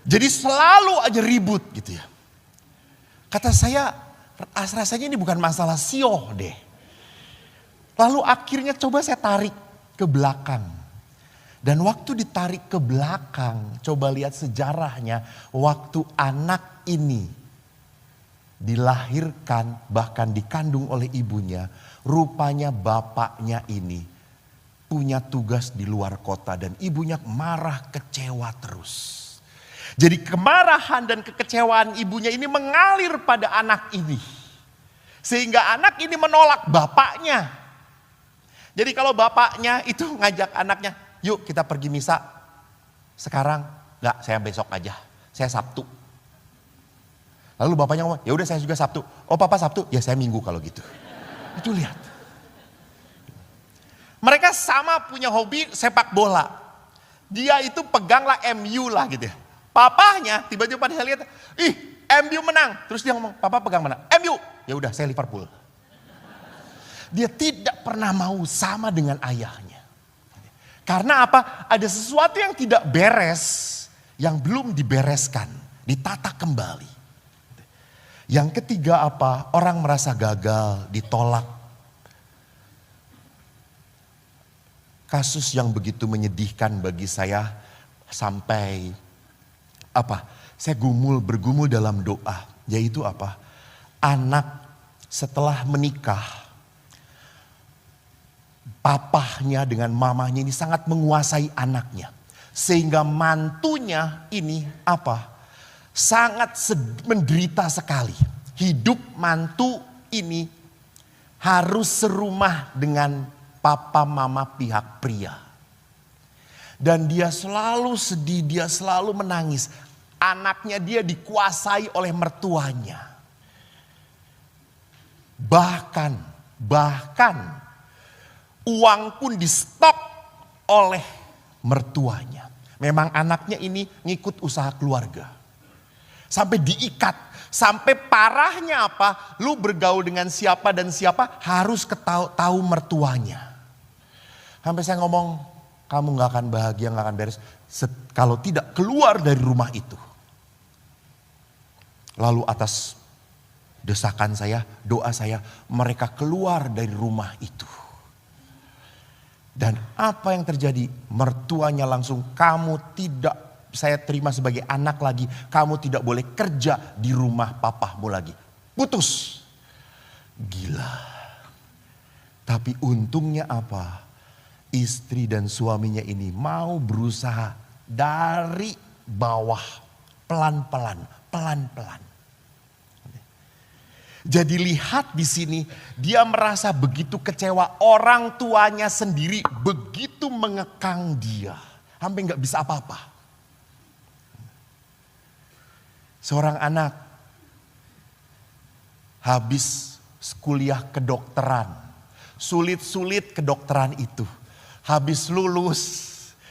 Jadi selalu aja ribut gitu ya. Kata saya, rasanya ini bukan masalah sioh deh. Lalu akhirnya coba saya tarik ke belakang. Dan waktu ditarik ke belakang, coba lihat sejarahnya. Waktu anak ini dilahirkan, bahkan dikandung oleh ibunya. Rupanya bapaknya ini punya tugas di luar kota. Dan ibunya marah, kecewa terus. Jadi kemarahan dan kekecewaan ibunya ini mengalir pada anak ini. Sehingga anak ini menolak bapaknya. Jadi kalau bapaknya itu ngajak anaknya, yuk kita pergi misa. Sekarang enggak, saya besok aja. Saya Sabtu. Lalu bapaknya ngomong, ya udah saya juga Sabtu. Oh papa Sabtu? Ya saya Minggu kalau gitu. Itu lihat. Mereka sama punya hobi sepak bola. Dia itu peganglah MU lah gitu ya. Papahnya tiba-tiba pada lihat, ih MU menang. Terus dia ngomong, papa pegang mana? MU. Ya udah saya Liverpool. Dia tidak pernah mau sama dengan ayahnya. Karena apa? Ada sesuatu yang tidak beres, yang belum dibereskan, ditata kembali. Yang ketiga apa? Orang merasa gagal, ditolak. Kasus yang begitu menyedihkan bagi saya sampai saya bergumul dalam doa, yaitu apa? Anak setelah menikah, papahnya dengan mamahnya ini sangat menguasai anaknya. Sehingga mantunya ini sangat menderita sekali. Hidup mantu ini harus serumah dengan papa mama pihak pria. Dan dia selalu sedih, dia selalu menangis. Anaknya dia dikuasai oleh mertuanya. Bahkan uang pun di stop oleh mertuanya. Memang anaknya ini ngikut usaha keluarga. Sampai diikat, sampai parahnya lu bergaul dengan siapa dan siapa harus tahu mertuanya. Sampai saya ngomong, kamu gak akan bahagia, gak akan beres kalau tidak keluar dari rumah itu. Lalu atas desakan saya, doa saya, mereka keluar dari rumah itu. Dan apa yang terjadi? Mertuanya langsung, saya terima sebagai anak lagi. Kamu tidak boleh kerja di rumah papahmu lagi. Putus. Gila. Tapi untungnya apa? Istri dan suaminya ini mau berusaha dari bawah. Pelan-pelan. Jadi lihat di sini, dia merasa begitu kecewa. Orang tuanya sendiri begitu mengekang dia. Sampai gak bisa apa-apa. Seorang anak habis kuliah kedokteran. Sulit-sulit kedokteran itu. Habis lulus,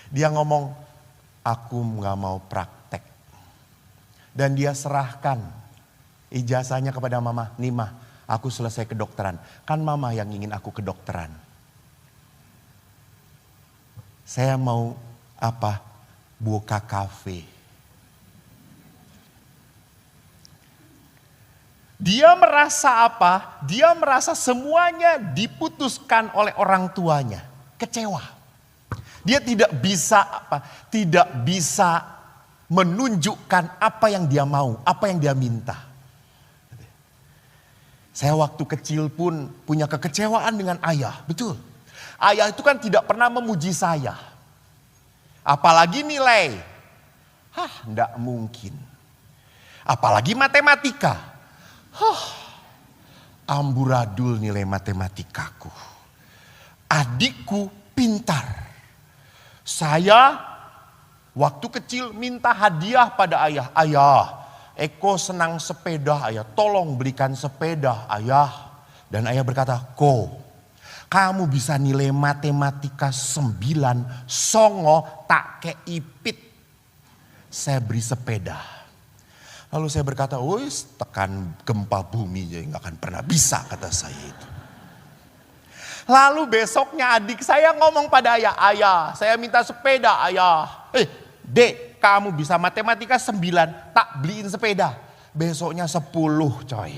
dia ngomong, aku gak mau praktek. Dan dia serahkan ijazahnya kepada mama, Nima, aku selesai kedokteran. Kan mama yang ingin aku kedokteran. Saya mau buka kafe. Dia merasa Dia merasa semuanya diputuskan oleh orang tuanya. Kecewa. Dia tidak bisa menunjukkan apa yang dia mau, apa yang dia minta. Saya waktu kecil pun punya kekecewaan dengan ayah, betul. Ayah itu kan tidak pernah memuji saya. Apalagi nilai. Enggak mungkin. Apalagi matematika. Amburadul nilai matematikaku. Adikku pintar. Saya waktu kecil minta hadiah pada ayah. Ayah, Eko senang sepeda, ayah. Tolong belikan sepeda, ayah. Dan ayah berkata, kamu bisa nilai matematika 9, songo tak keipit. Saya beri sepeda. Lalu saya berkata, tekan gempa bumi jadi gak akan pernah bisa, kata saya itu. Lalu besoknya adik saya ngomong pada ayah, ayah saya minta sepeda ayah. Dek, kamu bisa matematika 9, tak beliin sepeda. Besoknya 10 coy.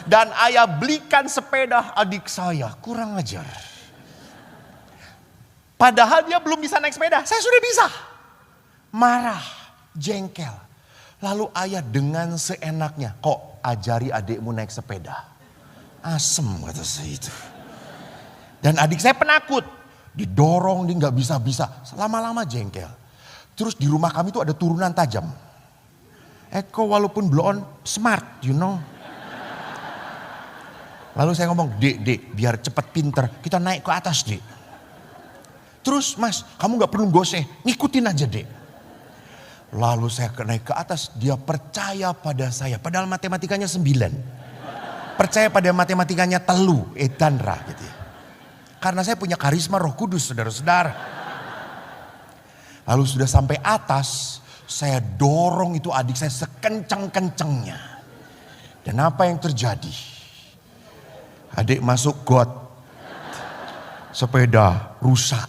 Dan ayah belikan sepeda adik saya, kurang ajar. Padahal dia belum bisa naik sepeda, saya sudah bisa. Marah, jengkel. Lalu ayah dengan seenaknya, kok ajari adikmu naik sepeda. Asem kata saya itu. Dan adik saya penakut, didorong dia nggak bisa-bisa, lama-lama jengkel. Terus di rumah kami tuh ada turunan tajam. Eko walaupun blow on smart, you know. Lalu saya ngomong, dek, biar cepet pinter, kita naik ke atas dek. Terus mas, kamu gak perlu goseh, ngikutin aja dek. Lalu saya naik ke atas, dia percaya pada saya, padahal matematikanya 9. Percaya pada matematikanya telu, etanra gitu ya. Karena saya punya karisma Roh Kudus, saudara-saudara. Lalu sudah sampai atas, saya dorong itu adik saya sekencang-kencangnya. Dan apa yang terjadi? Adik masuk got. Sepeda rusak.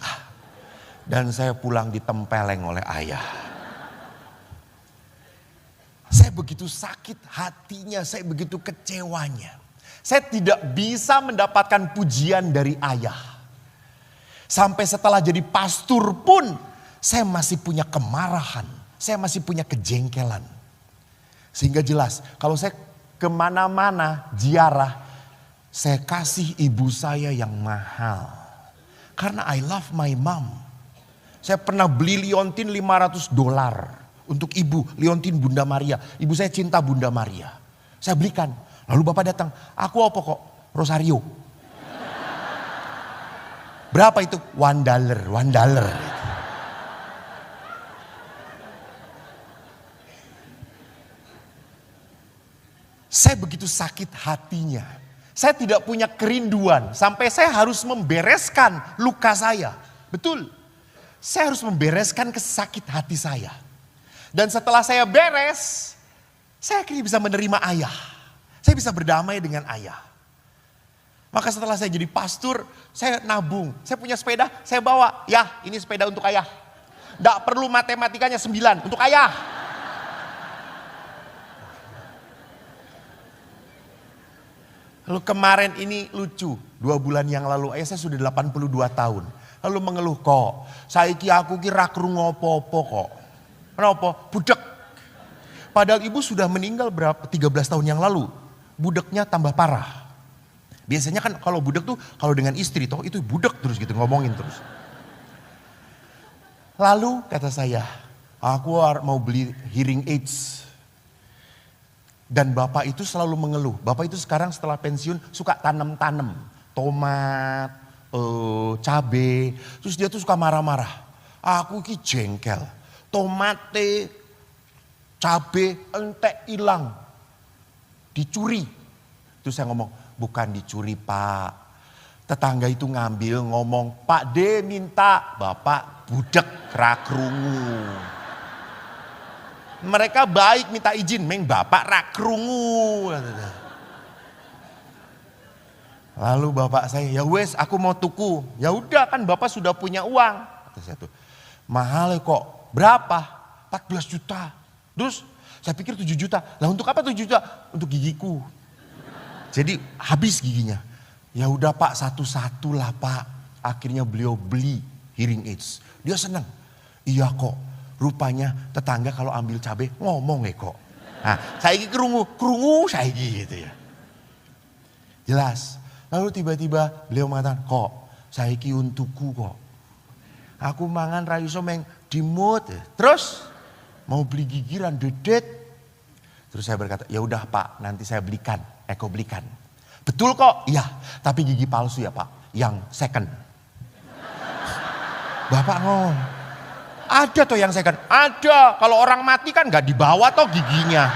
Dan saya pulang ditempeleng oleh ayah. Saya begitu sakit hatinya, saya begitu kecewanya. Saya tidak bisa mendapatkan pujian dari ayah. Sampai setelah jadi pastor pun, saya masih punya kemarahan. Saya masih punya kejengkelan. Sehingga jelas kalau saya kemana-mana ziarah, saya kasih ibu saya yang mahal. Karena I love my mom. Saya pernah beli liontin $500 untuk ibu, liontin Bunda Maria. Ibu saya cinta Bunda Maria. Saya belikan. Lalu bapak datang, aku apa kok? Rosario. Berapa itu? $1. Saya begitu sakit hatinya. Saya tidak punya kerinduan. Sampai saya harus membereskan luka saya. Betul. Saya harus membereskan kesakit hati saya. Dan setelah saya beres, saya akhirnya bisa menerima ayah. Saya bisa berdamai dengan ayah. Maka setelah saya jadi pastor, saya nabung. Saya punya sepeda, saya bawa. Ya, ini sepeda untuk ayah. Tidak perlu matematikanya 9, untuk ayah. Lalu kemarin ini lucu, 2 bulan yang lalu ayah saya sudah 82 tahun. Lalu mengeluh, kok saiki aku kira krungu apa-apa kok. Kenapa? Budek. Padahal ibu sudah meninggal berapa 13 tahun yang lalu. Budeknya tambah parah. Biasanya kan kalau budek tuh kalau dengan istri toh itu budek terus gitu ngomongin terus. Lalu kata saya, aku mau beli hearing aids. Dan bapak itu selalu mengeluh. Bapak itu sekarang setelah pensiun suka tanam-tanam. Tomat, cabe. Terus dia tuh suka marah-marah. Aku ki jengkel. Tomate, cabe, entek hilang. Dicuri. Terus saya ngomong, bukan dicuri pak. Tetangga itu ngambil ngomong, Pak D minta. Bapak budek rakrungu. Mereka baik minta izin, meng bapak rakrungu. Lalu bapak saya, ya wes aku mau tuku. Ya udah kan bapak sudah punya uang. Kata saya tuh, mahal kok. Berapa? 14 juta. Terus saya pikir 7 juta. Lah untuk apa 7 juta? Untuk gigiku. Jadi habis giginya. Ya udah pak, satu-satu lah pak. Akhirnya beliau beli hearing aids. Dia senang. Iya kok. Rupanya tetangga kalau ambil cabai ngomong kok. Nah, saya ini kerungu saya gitu ya. Jelas. Lalu tiba-tiba beliau mengatakan, kok saya ini untukku kok. Aku mangan raiso meng dimut. Terus mau beli gigiran dedet. Terus saya berkata, ya udah pak, nanti saya belikan. Eko belikan. Betul kok? Iya, tapi gigi palsu ya pak, yang second. Bapak ngomong. Ada toh yang second, ada. Kalau orang mati kan gak dibawa toh giginya.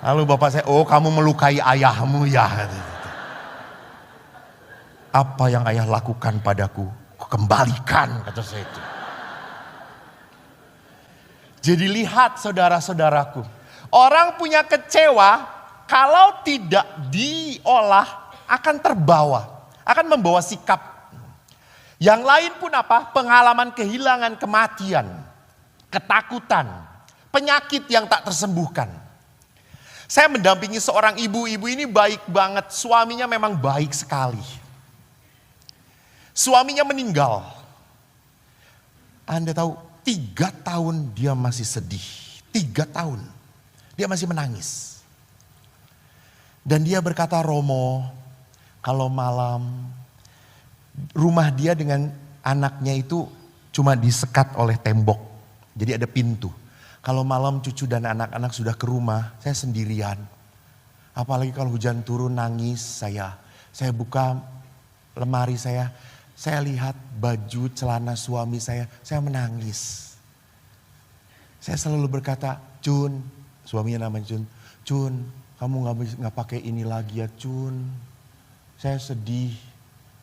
Lalu bapak saya, oh kamu melukai ayahmu ya. Apa yang ayah lakukan padaku, kembalikan kata saya itu. Jadi lihat saudara-saudaraku, orang punya kecewa kalau tidak diolah akan terbawa, akan membawa sikap. Yang lain pun apa? Pengalaman kehilangan, kematian, ketakutan, penyakit yang tak tersembuhkan. Saya mendampingi seorang ibu ini baik banget, suaminya memang baik sekali. Suaminya meninggal. Anda tahu, 3 tahun dia masih sedih. 3 tahun. Dia masih menangis. Dan dia berkata, Romo, kalau malam rumah dia dengan anaknya itu cuma disekat oleh tembok. Jadi ada pintu. Kalau malam cucu dan anak-anak sudah ke rumah, saya sendirian. Apalagi kalau hujan turun nangis saya. Saya buka lemari saya lihat baju celana suami saya menangis. Saya selalu berkata, Cun, suaminya namanya Cun, kamu nggak pakai ini lagi ya Cun. Saya sedih,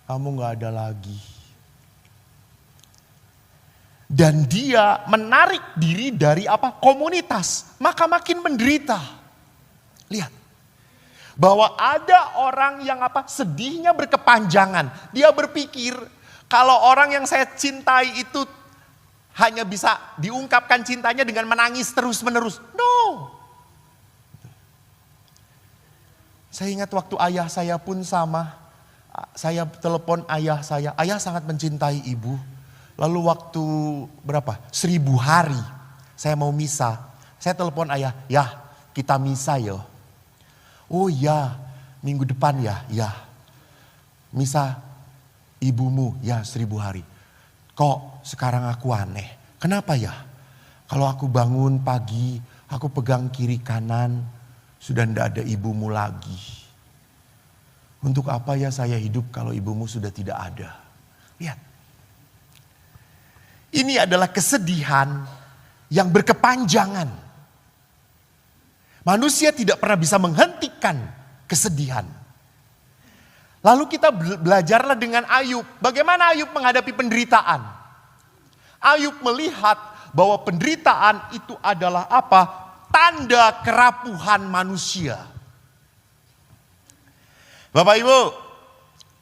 kamu nggak ada lagi. Dan dia menarik diri dari apa? Komunitas. Maka makin menderita. Lihat. Bahwa ada orang yang apa? Sedihnya berkepanjangan. Dia berpikir kalau orang yang saya cintai itu hanya bisa diungkapkan cintanya dengan menangis terus-menerus. No. Saya ingat waktu ayah saya pun sama. Saya telepon ayah saya. Ayah sangat mencintai ibu. Lalu waktu berapa? 1000 hari saya mau misa. Saya telepon ayah, ya kita misa ya. Oh ya, minggu depan ya, ya. Misa ibumu ya 1000 hari. Kok sekarang aku aneh? Kenapa ya? Kalau aku bangun pagi, aku pegang kiri kanan, sudah tidak ada ibumu lagi. Untuk apa ya saya hidup kalau ibumu sudah tidak ada? Lihat. Ini adalah kesedihan yang berkepanjangan. Manusia tidak pernah bisa menghentikan kesedihan. Lalu kita belajarlah dengan Ayub. Bagaimana Ayub menghadapi penderitaan? Ayub melihat bahwa penderitaan itu adalah apa? Tanda kerapuhan manusia. Bapak Ibu,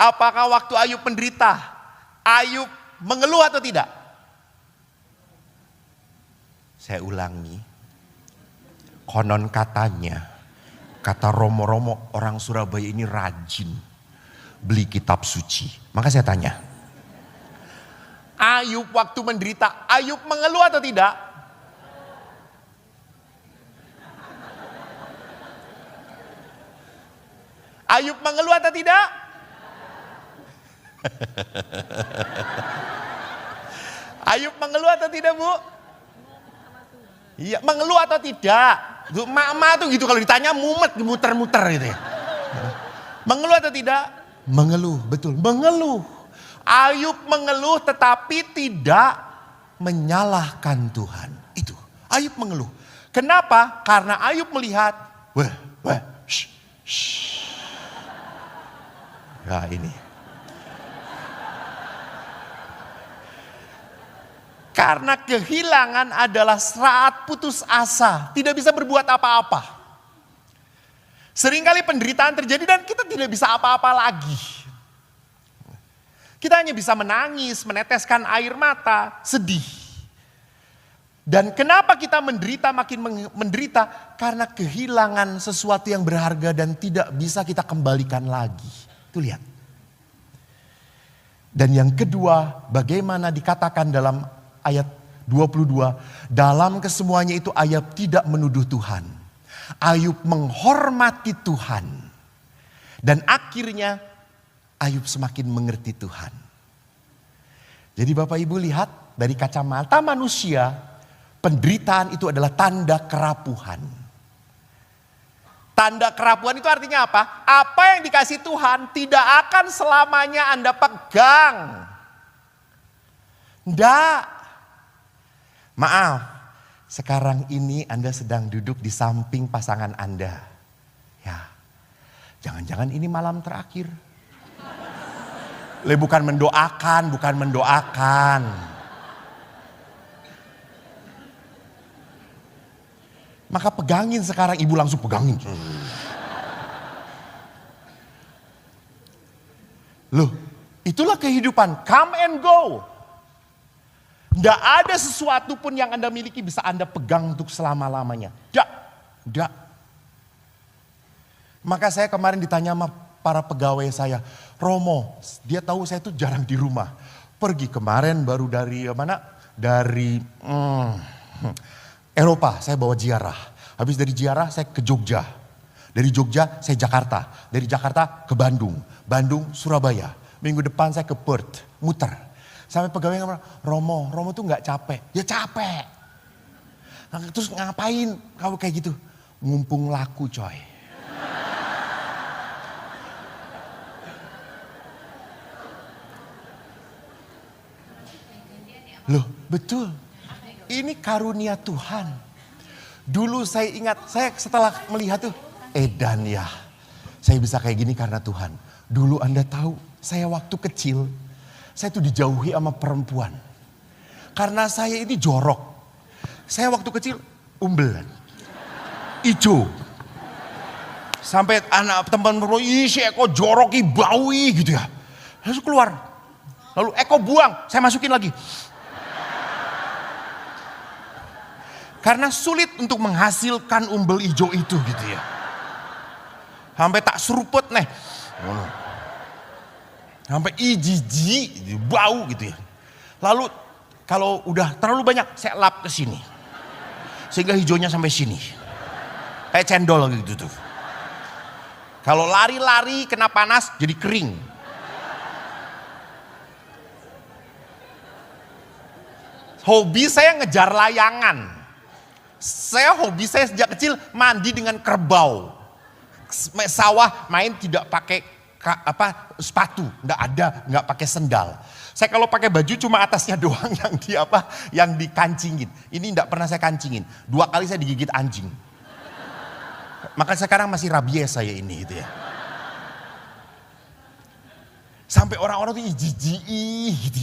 apakah waktu Ayub menderita, Ayub mengeluh atau tidak? Saya ulangi, konon katanya, kata Romo-Romo orang Surabaya ini rajin beli kitab suci. Maka saya tanya, Ayub waktu menderita, Ayub mengeluh atau tidak? Ayub mengeluh atau tidak? Ayub mengeluh atau tidak, Bu? Iya, mengeluh atau tidak? Mak-mak tuh gitu kalau ditanya mumet, muter-muter gitu ya. Mengeluh atau tidak? Mengeluh, betul. Mengeluh. Ayub mengeluh tetapi tidak menyalahkan Tuhan. Itu, Ayub mengeluh. Kenapa? Karena Ayub melihat, ya ini. Karena kehilangan adalah saat putus asa. Tidak bisa berbuat apa-apa. Seringkali penderitaan terjadi dan kita tidak bisa apa-apa lagi. Kita hanya bisa menangis, meneteskan air mata, sedih. Dan kenapa kita menderita makin menderita? Karena kehilangan sesuatu yang berharga dan tidak bisa kita kembalikan lagi. Itu lihat. Dan yang kedua, bagaimana dikatakan dalam ayat 22, dalam kesemuanya itu Ayub tidak menuduh Tuhan. Ayub menghormati Tuhan. Dan akhirnya Ayub semakin mengerti Tuhan. Jadi Bapak Ibu lihat dari kacamata manusia, penderitaan itu adalah tanda kerapuhan. Tanda kerapuhan itu artinya apa? Apa yang dikasih Tuhan tidak akan selamanya Anda pegang. Enggak. Maaf, sekarang ini Anda sedang duduk di samping pasangan Anda. Ya, jangan-jangan ini malam terakhir. Bukan mendoakan. Maka pegangin sekarang, ibu langsung pegangin. Loh, itulah kehidupan, come and go. Tidak ada sesuatu pun yang Anda miliki bisa Anda pegang untuk selama-lamanya. Tidak. Maka saya kemarin ditanya sama para pegawai saya, Romo, dia tahu saya itu jarang di rumah. Pergi kemarin baru dari mana? Dari Eropa, saya bawa ziarah. Habis dari ziarah saya ke Jogja. Dari Jogja saya Jakarta. Dari Jakarta ke Bandung. Bandung, Surabaya. Minggu depan saya ke Perth, muter. Sampai pegawai ngomong, Romo tuh gak capek. Ya capek. Nah, terus ngapain kamu kayak gitu? Ngumpung laku coy. Loh betul. Ini karunia Tuhan. Dulu saya ingat, saya setelah melihat tuh, edan ya. Saya bisa kayak gini karena Tuhan. Dulu Anda tahu, saya waktu kecil, saya tuh dijauhi sama perempuan. Karena saya ini jorok. Saya waktu kecil, umbel. Ijo. Sampai anak teman berbilang, ih si Eko jorok, bau gitu ya. Lalu keluar. Lalu Eko buang, saya masukin lagi. Karena sulit untuk menghasilkan umbel hijau itu gitu ya. Sampai tak seruput nih. Sampai jijik, bau gitu ya. Lalu kalau udah terlalu banyak saya lap ke sini. Sehingga hijaunya sampai sini. Kayak cendol gitu tuh. Kalau lari-lari kena panas jadi kering. Hobi saya ngejar layangan. Hobi saya sejak kecil mandi dengan kerbau. Sawah main tidak pakai sepatu, nggak pakai sendal. Saya kalau pakai baju cuma atasnya doang yang dikancingin. Ini nggak pernah saya kancingin. 2 kali saya digigit anjing. Maka sekarang masih rabies saya ini gitu ya. Sampai orang-orang tuh jijik gitu.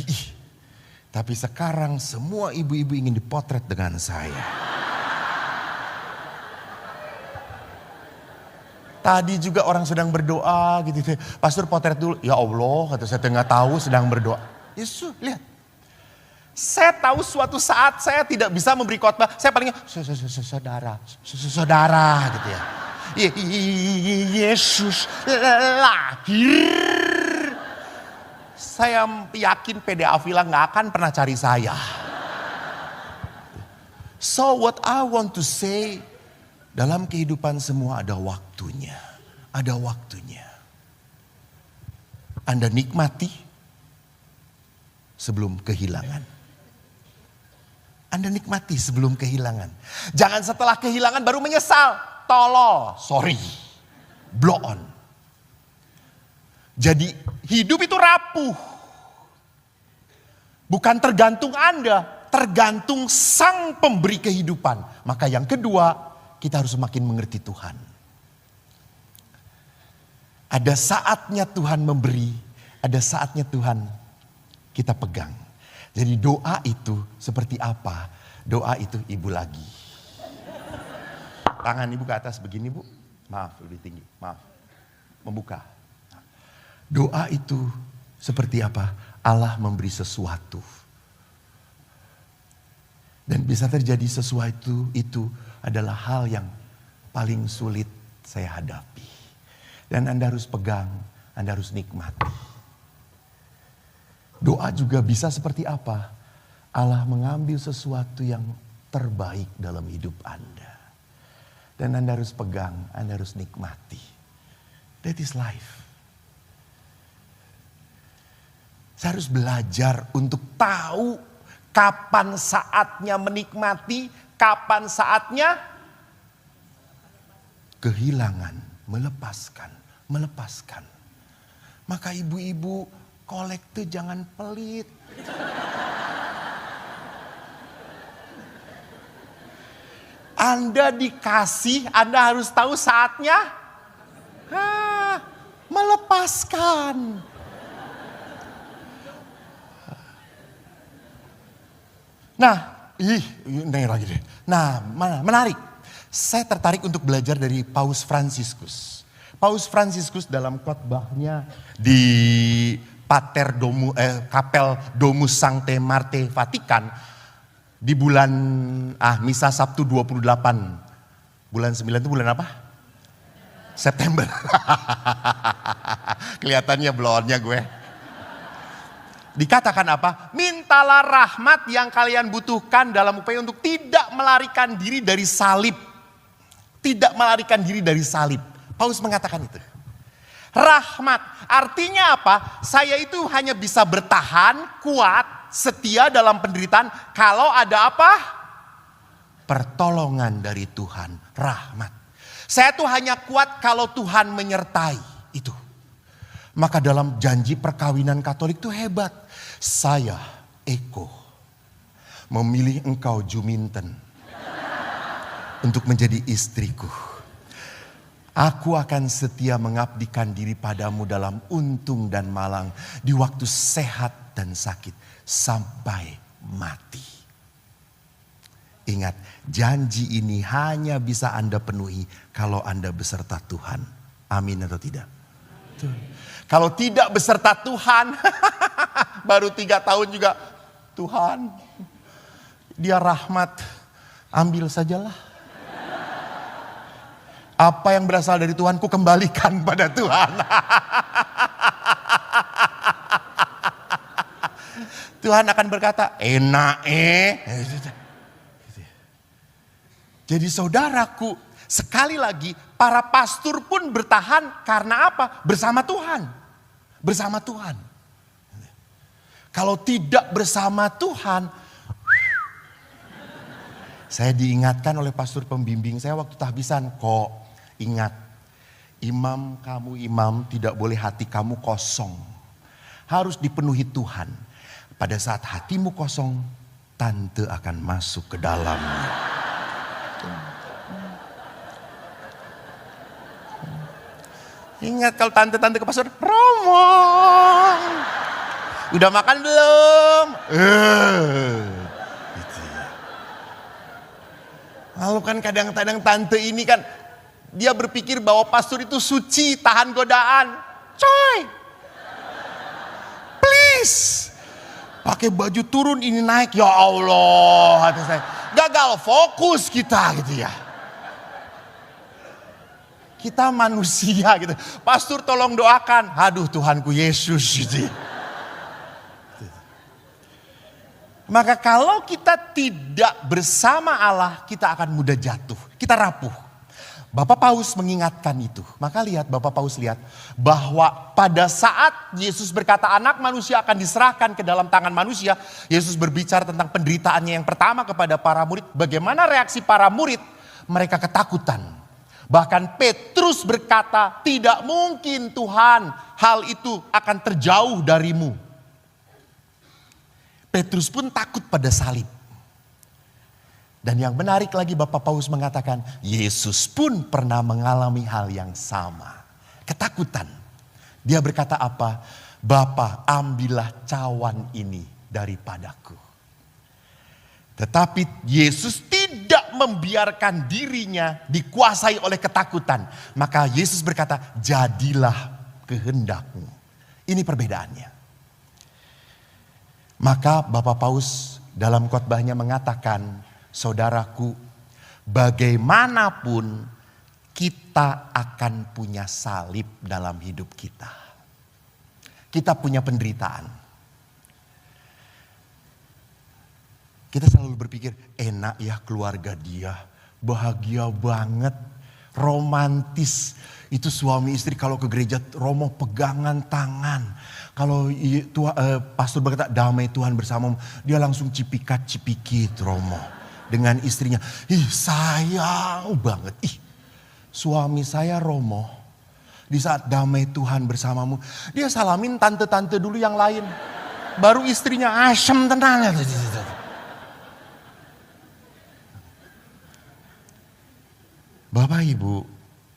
Tapi sekarang semua ibu-ibu ingin dipotret dengan saya. Tadi juga orang sedang berdoa gitu. Pastor potret dulu. Ya Allah, kata saya nggak tahu sedang berdoa. Yesus, lihat. Saya tahu suatu saat saya tidak bisa memberi khotbah. Saya palingnya saudara gitu ya. Yesus lahir. Saya yakin PDA Villa nggak akan pernah cari saya. So what I want to say, dalam kehidupan semua ada waktunya. Ada waktunya. Anda nikmati sebelum kehilangan. Anda nikmati sebelum kehilangan. Jangan setelah kehilangan baru menyesal. Tolol, sorry. Blow on. Jadi hidup itu rapuh. Bukan tergantung Anda, tergantung sang pemberi kehidupan. Maka yang kedua, kita harus semakin mengerti Tuhan. Ada saatnya Tuhan memberi, ada saatnya Tuhan kita pegang. Jadi doa itu seperti apa? Doa itu ibu lagi. Tangan ibu ke atas begini bu. Maaf lebih tinggi, maaf. Membuka. Doa itu seperti apa? Allah memberi sesuatu. Dan bisa terjadi sesuatu itu adalah hal yang paling sulit saya hadapi. Dan Anda harus pegang, Anda harus nikmati. Doa juga bisa seperti apa? Allah mengambil sesuatu yang terbaik dalam hidup Anda. Dan Anda harus pegang, Anda harus nikmati. That is life. Saya harus belajar untuk tahu kapan saatnya menikmati, kapan saatnya kehilangan, melepaskan. Maka ibu-ibu kolekte jangan pelit. Anda dikasih, Anda harus tahu saatnya melepaskan. Nah, ini lagi deh. Nah, menarik. Saya tertarik untuk belajar dari Paus Fransiskus. Paus Fransiskus dalam khotbahnya di Kapel Domus Sancte Marte Vatikan di bulan Misa Sabtu 28. Bulan 9 itu bulan apa? September. Kelihatannya blonnya gue. Dikatakan apa? Mintalah rahmat yang kalian butuhkan dalam upaya untuk tidak melarikan diri dari salib. Tidak melarikan diri dari salib. Paulus mengatakan itu. Rahmat artinya apa? Saya itu hanya bisa bertahan, kuat, setia dalam penderitaan kalau ada apa? Pertolongan dari Tuhan, rahmat. Saya tuh hanya kuat kalau Tuhan menyertai itu. Maka dalam janji perkawinan Katolik itu hebat. Saya, Eko, memilih engkau Juminten untuk menjadi istriku. Aku akan setia mengabdikan diri padamu dalam untung dan malang, di waktu sehat dan sakit, sampai mati. Ingat, janji ini hanya bisa Anda penuhi kalau Anda beserta Tuhan. Amin atau tidak? Kalau tidak beserta Tuhan, baru 3 tahun juga, Tuhan, dia rahmat, ambil sajalah. Apa yang berasal dari Tuhan, ku kembalikan pada Tuhan. Tuhan akan berkata, enak Jadi saudaraku, sekali lagi para pastor pun bertahan karena apa? Bersama Tuhan. Bersama Tuhan. Kalau tidak bersama Tuhan, saya diingatkan oleh pastor pembimbing saya waktu tahbisan, kok ingat, kamu imam tidak boleh hati kamu kosong. Harus dipenuhi Tuhan. Pada saat hatimu kosong, tante akan masuk ke dalamnya. Ingat kalau tante-tante ke pastor, Romo, udah makan belum? Lalu kan kadang-kadang tante ini kan, dia berpikir bahwa pastor itu suci, tahan godaan. Coy, please, pakai baju turun ini naik, ya Allah, hati saya. Gagal fokus kita gitu ya. Kita manusia gitu. Pastor tolong doakan, aduh Tuhanku Yesus gitu. Maka kalau kita tidak bersama Allah, kita akan mudah jatuh. Kita rapuh. Bapak Paus mengingatkan itu. Maka Bapak Paus lihat bahwa pada saat Yesus berkata anak manusia akan diserahkan ke dalam tangan manusia. Yesus berbicara tentang penderitaannya yang pertama kepada para murid. Bagaimana reaksi para murid? Mereka ketakutan. Bahkan Petrus berkata, tidak mungkin Tuhan hal itu akan terjauh darimu. Petrus pun takut pada salib. Dan yang menarik lagi Bapak Paus mengatakan, Yesus pun pernah mengalami hal yang sama. Ketakutan. Dia berkata apa? Bapa, ambillah cawan ini daripadaku. Tetapi Yesus tidak membiarkan dirinya dikuasai oleh ketakutan. Maka Yesus berkata, jadilah kehendakmu. Ini perbedaannya. Maka Bapak Paus dalam khotbahnya mengatakan, saudaraku, bagaimanapun kita akan punya salib dalam hidup kita. Kita punya penderitaan. Kita selalu berpikir, enak ya keluarga dia, bahagia banget, romantis. Itu suami istri kalau ke gereja, Romo pegangan tangan. Kalau pastor berkata damai Tuhan bersamamu, dia langsung cipikat-cipikit Romo dengan istrinya. Sayang banget. Suami saya Romo, di saat damai Tuhan bersamamu, dia salamin tante-tante dulu yang lain. Baru istrinya asem tenang. Bapak Ibu,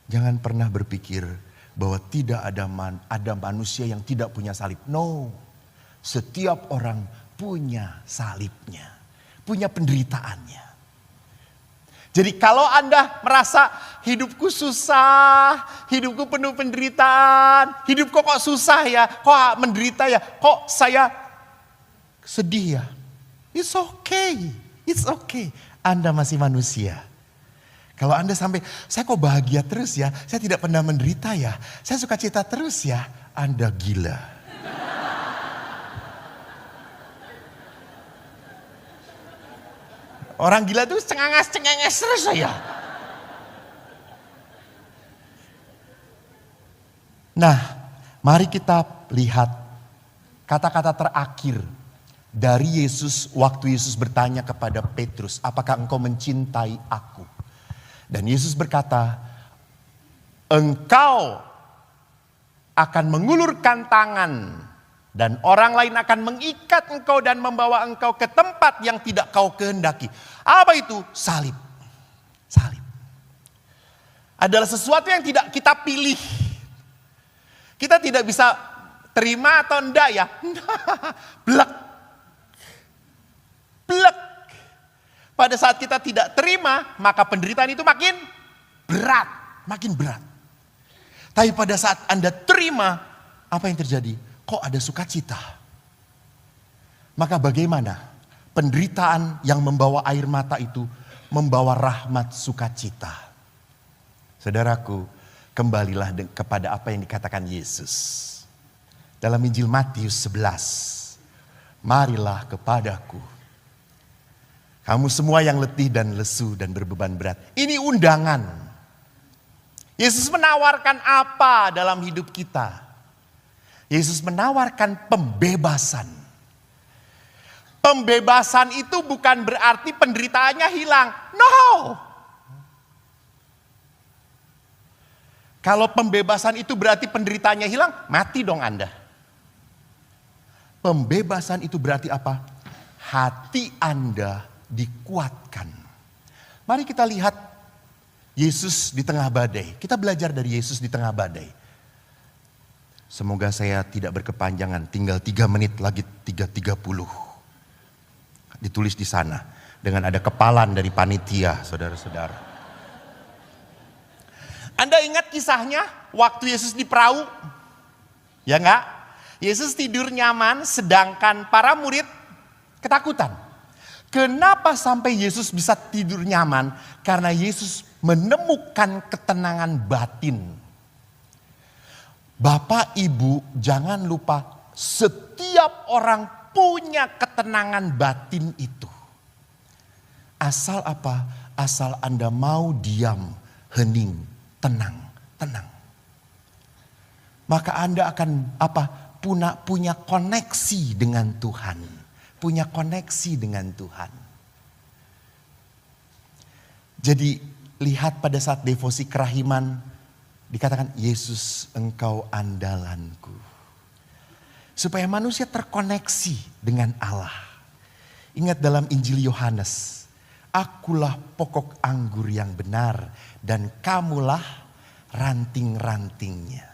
jangan pernah berpikir bahwa tidak ada manusia yang tidak punya salib. No, setiap orang punya salibnya, punya penderitaannya. Jadi kalau Anda merasa hidupku susah, hidupku penuh penderitaan, hidup kok susah ya, kok menderita ya, kok saya sedih ya. It's okay, it's okay. Anda masih manusia. Kalau Anda sampai, saya kok bahagia terus ya, saya tidak pernah menderita ya, saya suka cita terus ya, Anda gila. Orang gila tuh cengenges terus saya. Nah, mari kita lihat kata-kata terakhir dari Yesus waktu Yesus bertanya kepada Petrus, apakah engkau mencintai aku? Dan Yesus berkata, engkau akan mengulurkan tangan dan orang lain akan mengikat engkau dan membawa engkau ke tempat yang tidak kau kehendaki. Apa itu? Salib. Salib. Adalah sesuatu yang tidak kita pilih. Kita tidak bisa terima atau enggak ya. Blek. Blek. Pada saat kita tidak terima, maka penderitaan itu makin berat. Makin berat. Tapi pada saat Anda terima, apa yang terjadi? Kok ada sukacita? Maka bagaimana penderitaan yang membawa air mata itu membawa rahmat sukacita? Saudaraku, kembalilah kepada apa yang dikatakan Yesus. Dalam Injil Matius 11. Marilah kepadaku. Kamu semua yang letih dan lesu dan berbeban berat. Ini undangan. Yesus menawarkan apa dalam hidup kita? Yesus menawarkan pembebasan. Pembebasan itu bukan berarti penderitaannya hilang. No. Kalau pembebasan itu berarti penderitaannya hilang, mati dong Anda. Pembebasan itu berarti apa? Hati Anda dikuatkan. Mari kita lihat Yesus di tengah badai. Kita belajar dari Yesus di tengah badai. Semoga saya tidak berkepanjangan, tinggal 3 menit lagi 3.30. Ditulis di sana dengan ada kepalan dari panitia, saudara-saudara. Anda ingat kisahnya waktu Yesus di perahu? Ya enggak? Yesus tidur nyaman sedangkan para murid ketakutan. Kenapa sampai Yesus bisa tidur nyaman? Karena Yesus menemukan ketenangan batin. Bapak Ibu jangan lupa setiap orang punya ketenangan batin itu. Asal apa? Asal Anda mau diam, hening, tenang. Maka Anda akan punya koneksi dengan Tuhan. Punya koneksi dengan Tuhan. Jadi lihat pada saat devosi kerahiman. Dikatakan Yesus engkau andalanku. Supaya manusia terkoneksi dengan Allah. Ingat dalam Injil Yohanes. Akulah pokok anggur yang benar. Dan kamulah ranting-rantingnya.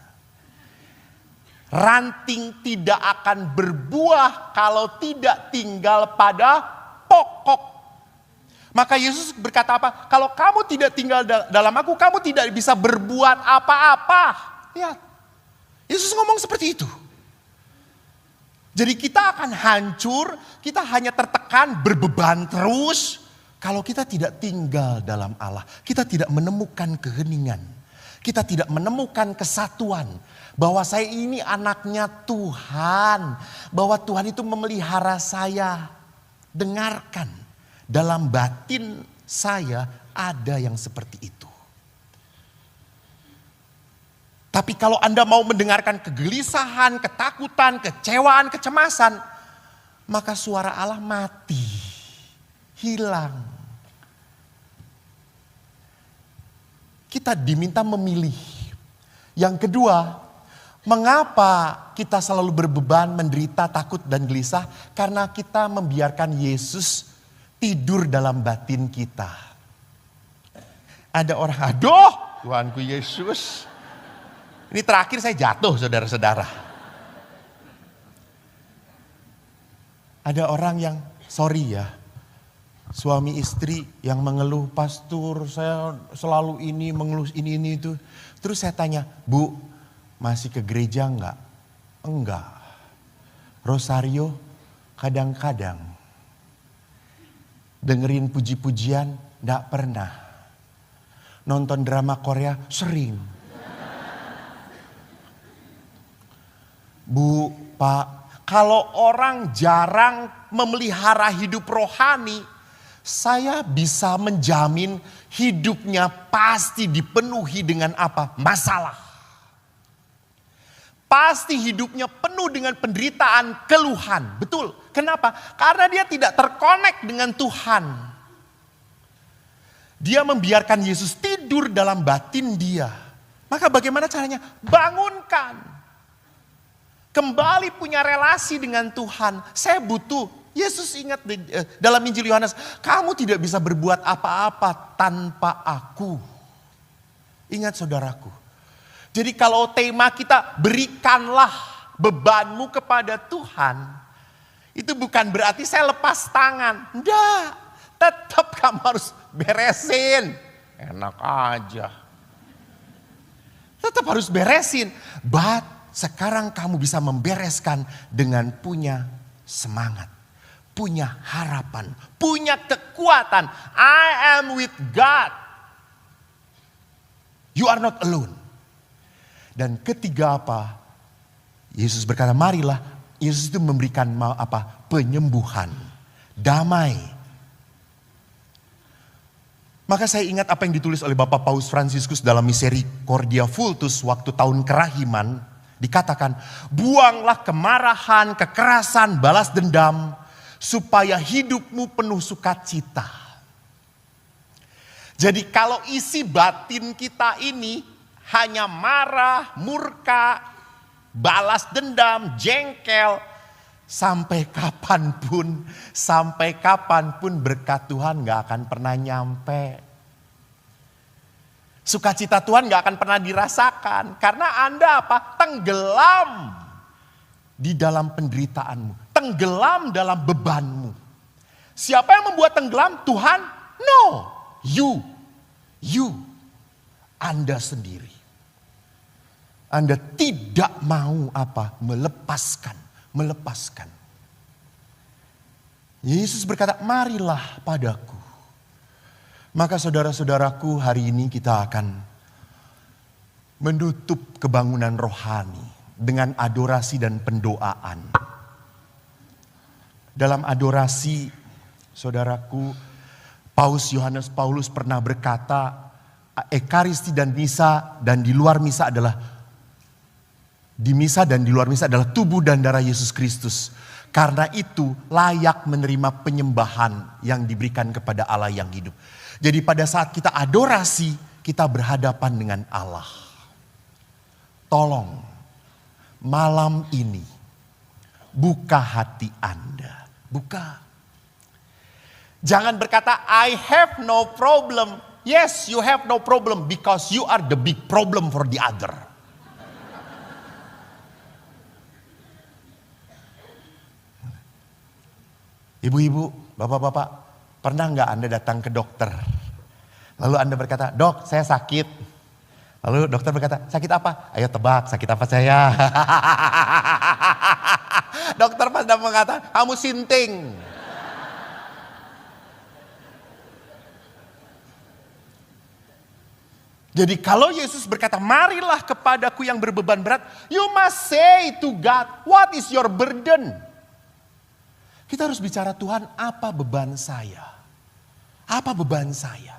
Ranting tidak akan berbuah kalau tidak tinggal pada pokok. Maka Yesus berkata apa? Kalau kamu tidak tinggal dalam aku, kamu tidak bisa berbuat apa-apa. Lihat, Yesus ngomong seperti itu. Jadi kita akan hancur, kita hanya tertekan, berbeban terus. Kalau kita tidak tinggal dalam Allah, kita tidak menemukan keheningan. Kita tidak menemukan kesatuan. Bahwa saya ini anaknya Tuhan. Bahwa Tuhan itu memelihara saya. Dengarkan. Dalam batin saya ada yang seperti itu. Tapi kalau Anda mau mendengarkan kegelisahan, ketakutan, kecewaan, kecemasan, maka suara Allah mati, hilang. Kita diminta memilih. Yang kedua, mengapa kita selalu berbeban, menderita, takut, dan gelisah? Karena kita membiarkan Yesus tidur dalam batin kita. Ada orang, aduh Tuhanku Yesus. Ini terakhir saya jatuh saudara-saudara. Ada orang yang sorry ya. Suami istri yang mengeluh, pastor saya selalu ini mengeluh ini itu. Terus saya tanya, Bu masih ke gereja enggak? Enggak. Rosario kadang-kadang. Dengerin puji-pujian enggak pernah. Nonton drama Korea sering. Bu, Pak, kalau orang jarang memelihara hidup rohani, saya bisa menjamin hidupnya pasti dipenuhi dengan apa? Masalah. Pasti hidupnya penuh dengan penderitaan, keluhan. Betul. Kenapa? Karena dia tidak terkonek dengan Tuhan. Dia membiarkan Yesus tidur dalam batin dia. Maka bagaimana caranya? Bangunkan. Kembali punya relasi dengan Tuhan. Saya butuh. Yesus ingat dalam Injil Yohanes, kamu tidak bisa berbuat apa-apa tanpa aku. Ingat saudaraku. Jadi kalau tema kita berikanlah bebanmu kepada Tuhan. Itu bukan berarti saya lepas tangan. Enggak. Tetap kamu harus beresin. Enak aja. Tetap harus beresin. But sekarang kamu bisa membereskan dengan punya semangat. Punya harapan. Punya kekuatan. I am with God. You are not alone. Dan ketiga apa? Yesus berkata, marilah. Yesus itu memberikan apa? Penyembuhan. Damai. Maka saya ingat apa yang ditulis oleh Bapak Paus Fransiskus dalam Misericordia Vultus waktu tahun kerahiman. Dikatakan, buanglah kemarahan, kekerasan, balas dendam. Supaya hidupmu penuh sukacita. Jadi kalau isi batin kita ini hanya marah, murka, balas dendam, jengkel. Sampai kapanpun berkat Tuhan gak akan pernah nyampe. Sukacita Tuhan gak akan pernah dirasakan. Karena Anda apa? Tenggelam di dalam penderitaanmu. Tenggelam dalam bebanmu. Siapa yang membuat tenggelam? Tuhan? No. You. Anda sendiri. Anda tidak mau apa? Melepaskan. Yesus berkata, marilah padaku. Maka saudara-saudaraku, hari ini kita akan menutup kebangunan rohani dengan adorasi dan pendoaan. Dalam adorasi, saudaraku, Paus Yohanes Paulus pernah berkata, Ekaristi dan misa dan di luar misa adalah di misa dan di luar misa adalah tubuh dan darah Yesus Kristus. Karena itu layak menerima penyembahan yang diberikan kepada Allah yang hidup. Jadi pada saat kita adorasi, kita berhadapan dengan Allah. Tolong malam ini buka hati Anda. Buka. Jangan berkata I have no problem. Yes, you have no problem because you are the big problem for the other. Ibu-ibu, bapak-bapak, pernah nggak Anda datang ke dokter? Lalu Anda berkata, dok saya sakit. Lalu dokter berkata, sakit apa? Ayo tebak, sakit apa saya? Dokter pada mengatakan, kamu sinting. Jadi kalau Yesus berkata, marilah kepadaku yang berbeban berat. You must say to God, what is your burden? Kita harus bicara, Tuhan, apa beban saya? Apa beban saya?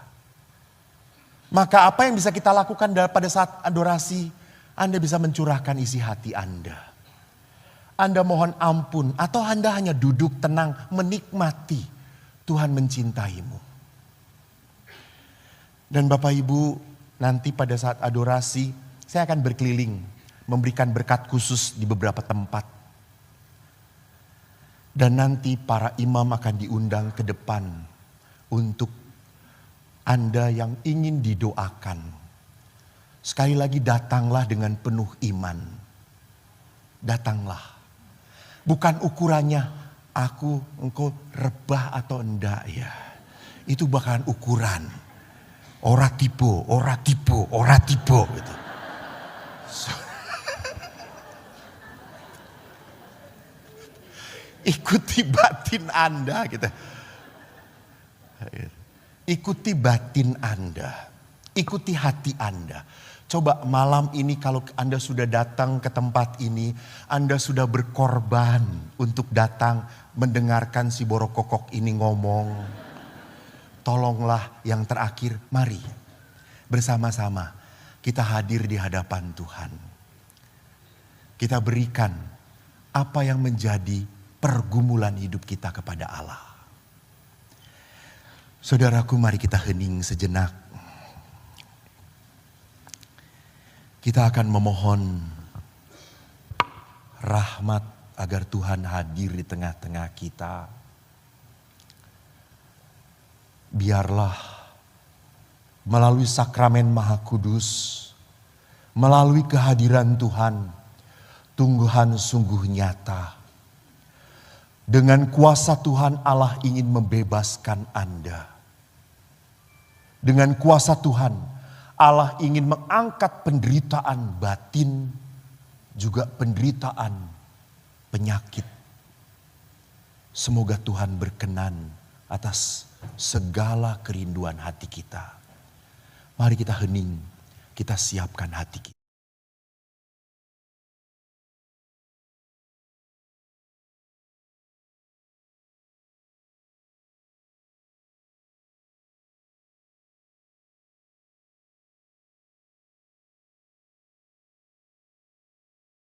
Maka apa yang bisa kita lakukan pada saat adorasi? Anda bisa mencurahkan isi hati Anda. Anda mohon ampun atau Anda hanya duduk tenang menikmati Tuhan mencintaimu. Dan Bapak Ibu, nanti pada saat adorasi saya akan berkeliling memberikan berkat khusus di beberapa tempat. Dan nanti para imam akan diundang ke depan untuk Anda yang ingin didoakan. Sekali lagi datanglah dengan penuh iman. Datanglah. Bukan ukurannya aku engkau rebah atau enggak ya. Itu bahkan ukuran. Ora tipe gitu. Ikuti batin Anda gitu. Ikuti batin Anda. Ikuti hati Anda. Coba malam ini kalau Anda sudah datang ke tempat ini, Anda sudah berkorban untuk datang mendengarkan si borokokok ini ngomong. Tolonglah yang terakhir, mari bersama-sama kita hadir di hadapan Tuhan. Kita berikan apa yang menjadi pergumulan hidup kita kepada Allah. Saudaraku, mari kita hening sejenak. Kita akan memohon rahmat agar Tuhan hadir di tengah-tengah kita. Biarlah melalui sakramen Maha Kudus, melalui kehadiran Tuhan, Tuhan sungguh nyata. Dengan kuasa Tuhan Allah ingin membebaskan Anda. Dengan kuasa Tuhan Allah ingin mengangkat penderitaan batin, juga penderitaan penyakit. Semoga Tuhan berkenan atas segala kerinduan hati kita. Mari kita hening, kita siapkan hati kita.